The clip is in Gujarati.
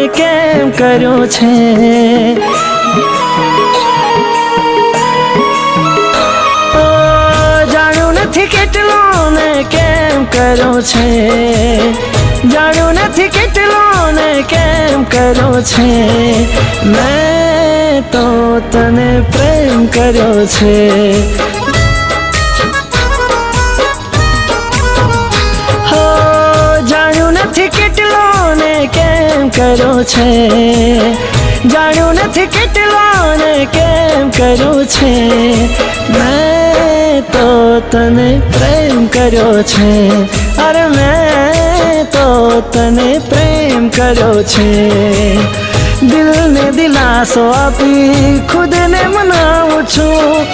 કેમ કર્યો છે? જાણ્યું નથી કેટલો ને કેમ કર્યો છે? જાણ્યું નથી કેટલો ને કેમ કર્યો છે? મેં તો તને પ્રેમ કર્યો છે. હો જાણ્યું નથી કેટલો ને કેમ કર્યો છે? જાણ્યું નથી કેટલો ને કેમ કર્યો છે? મેં તો તને પ્રેમ કર્યો છે. અરે મેં તો તને પ્રેમ કર્યો છે. દિલને દિલાસો આપી ખુદને મનાવું છું.